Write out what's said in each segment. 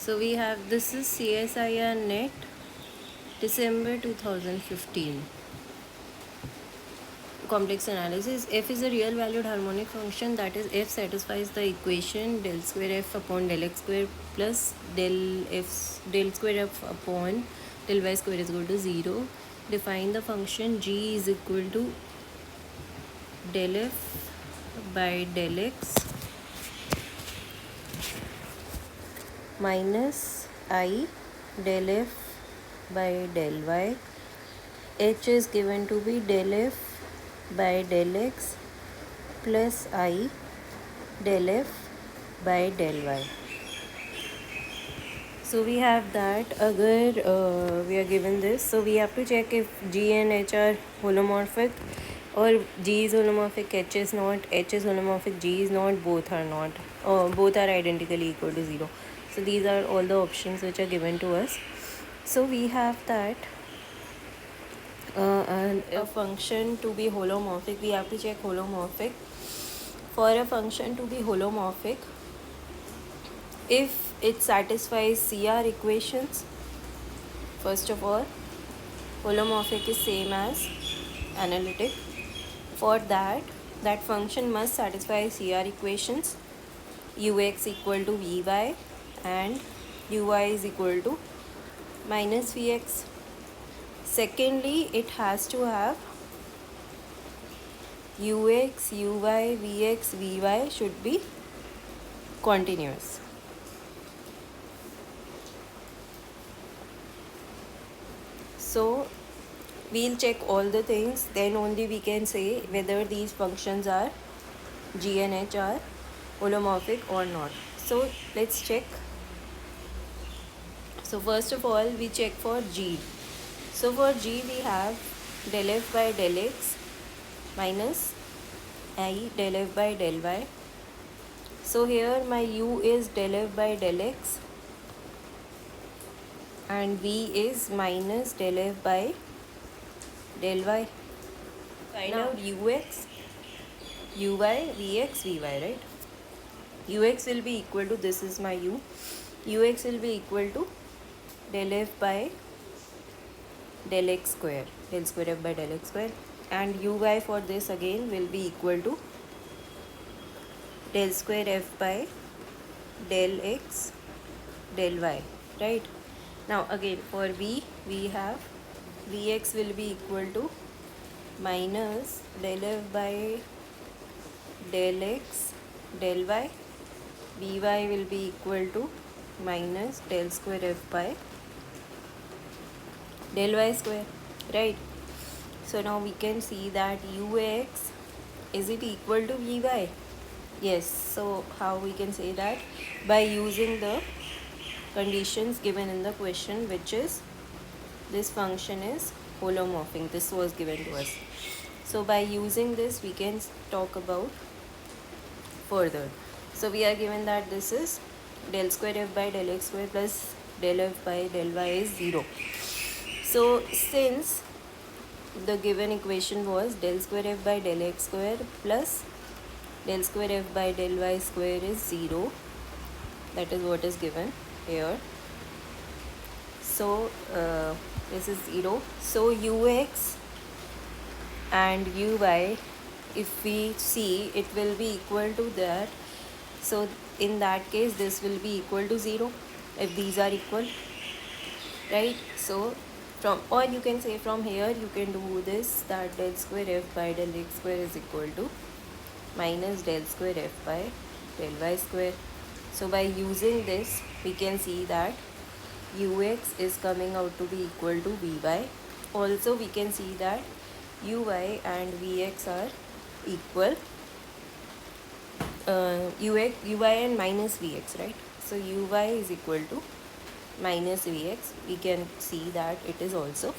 So we have, this is CSIR NET December 2015. Complex analysis. F is a real valued harmonic function, that is f satisfies the equation del square f upon del x square plus del square f upon del y square is equal to 0. Define the function g is equal to del f by del x minus I del f by del y. H is given to be del f by del x plus I del f by del y. So we have that. Agar we are given this, so we have to check if G and H are holomorphic, or G is holomorphic, H is not, H is holomorphic, G is not, both are not, both are identically equal to 0. So these are all the options which are given to us. So we have that and a function to be holomorphic, we have to check holomorphic. For a function to be holomorphic, if it satisfies CR equations, first of all, holomorphic is same as analytic. For that function must satisfy CR equations, ux equal to vy and uy is equal to minus vx. Secondly, it has to have ux, uy, vx, vy should be continuous. So we'll check all the things, then only we can say whether these functions are G and H are holomorphic or not. So let's check. So first of all, we check for G. So for G we have del f by del x minus I del f by del y. So here my u is del f by del x and v is minus del f by del y. Find out ux, uy, vx, vy, right? Ux will be equal to, this is my u, ux will be equal to del f by del x square, del square f by del x square, and uy for this again will be equal to del square f by del x del y, right? Now again for v, we have vx will be equal to minus del f by del x del y, vy will be equal to minus del square f by del y square, right? So now we can see that ux, is it equal to vy? Yes. So how we can say that? By using the conditions given in the question, which is this function is holomorphic. This was given to us. So by using this we can talk about further. So we are given that this is del square f by del x square plus del f by del y is 0. So since the given equation was del square f by del x square plus del square f by del y square is 0, that is what is given here. So this is 0. So ux and uy, if we see, it will be equal to that. So in that case this will be equal to 0 if these are equal, right? So from, or you can say from here you can do this, that del square f by del x square is equal to minus del square f by del y square. So by using this we can see that ux is coming out to be equal to vy. Also we can see that uy and vx are equal, uy and minus vx, right? So uy is equal to minus vx, we can see that it is also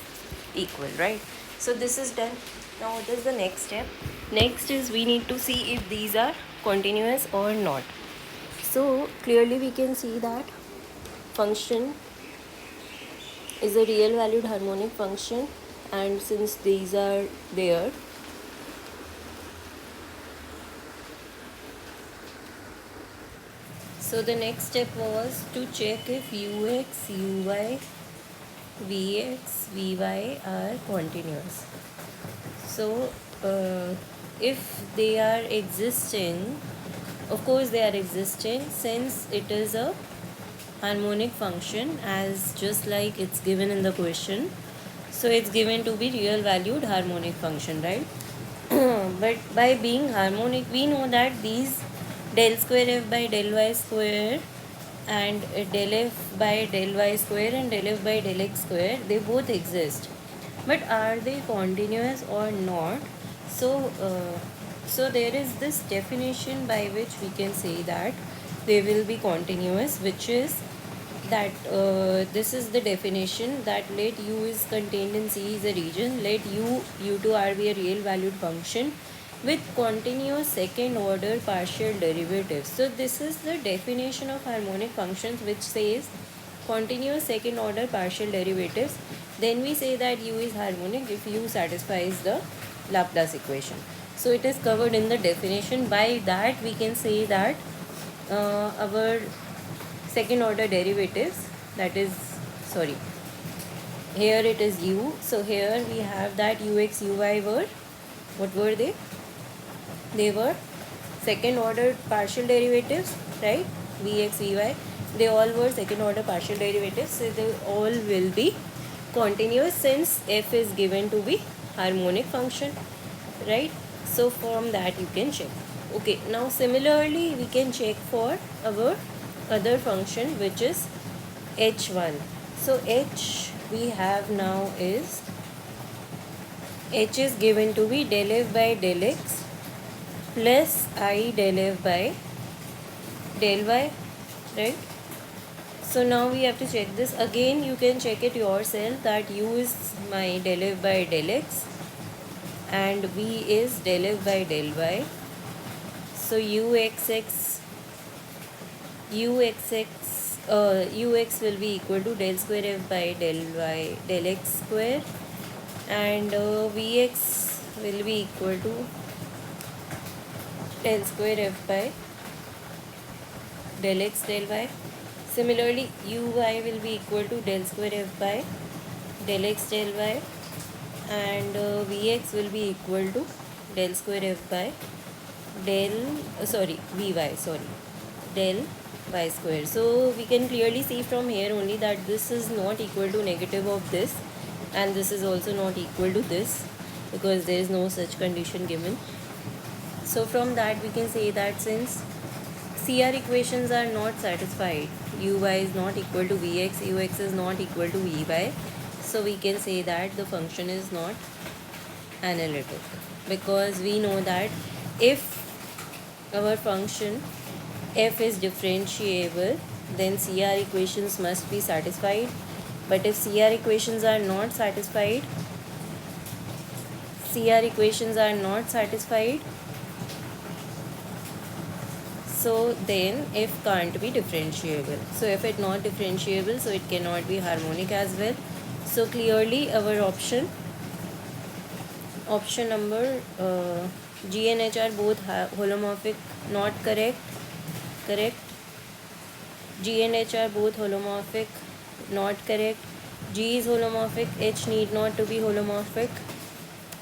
equal, right? So this is done. Now what is the next step? Next is we need to see if these are continuous or not. So clearly we can see that function is a real valued harmonic function, and since these are there, So the next step was to check if ux, uy, vx, vy are continuous. So if they are existing, of course they are existing, since it is a harmonic function, as just like it's given in the question. So it's given to be real valued harmonic function, right? But by being harmonic, we know that these del square f by del y square and del f by del y square and del f by del x square, they both exist. But are they continuous or not? So, so there is this definition by which we can say that they will be continuous, which is that this is the definition that let u is contained in C is a region, let u2 r be a real valued function with continuous second order partial derivatives. So this is the definition of harmonic functions, which says continuous second order partial derivatives. Then we say that u is harmonic if u satisfies the Laplace equation. So it is covered in the definition. By that we can say that our second order derivatives, that is, sorry, here it is u, so here we have that ux, uy were, what were they? They were second order partial derivatives, right? Vx, vy, they all were second order partial derivatives, so they all will be continuous since f is given to be harmonic function, right? So from that you can check. Okay, now similarly we can check for our other function, which is h1. So h we have now is, h is given to be del f by del x plus I del f by del y, right? So now we have to check this. Again you can check it yourself that u is my del f by del x and v is del f by del y. So ux will be equal to del square f by del y del x square, and vx will be equal to del square f by del x del y. Similarly uy will be equal to del square f by del x del y, and vx will be equal to del square f by del del y square. So we can clearly see from here only that this is not equal to negative of this, and this is also not equal to this, because there is no such condition given. So from that we can say that since CR equations are not satisfied, uy is not equal to vx, ux is not equal to vy, so we can say that the function is not analytic, because we know that if our function f is differentiable, then CR equations must be satisfied. But if CR equations are not satisfied, so then f can't be differentiable. So if it not differentiable, so it cannot be harmonic as well. So clearly our option number G and H are both holomorphic, not correct. G and H are both holomorphic, not correct. G is holomorphic, H need not to be holomorphic.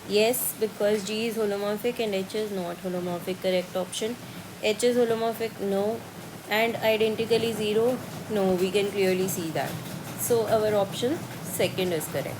Yes, because G is holomorphic and H is not holomorphic. Correct option. H is holomorphic, no. And identically 0, no. We can clearly see that. So our option second is correct.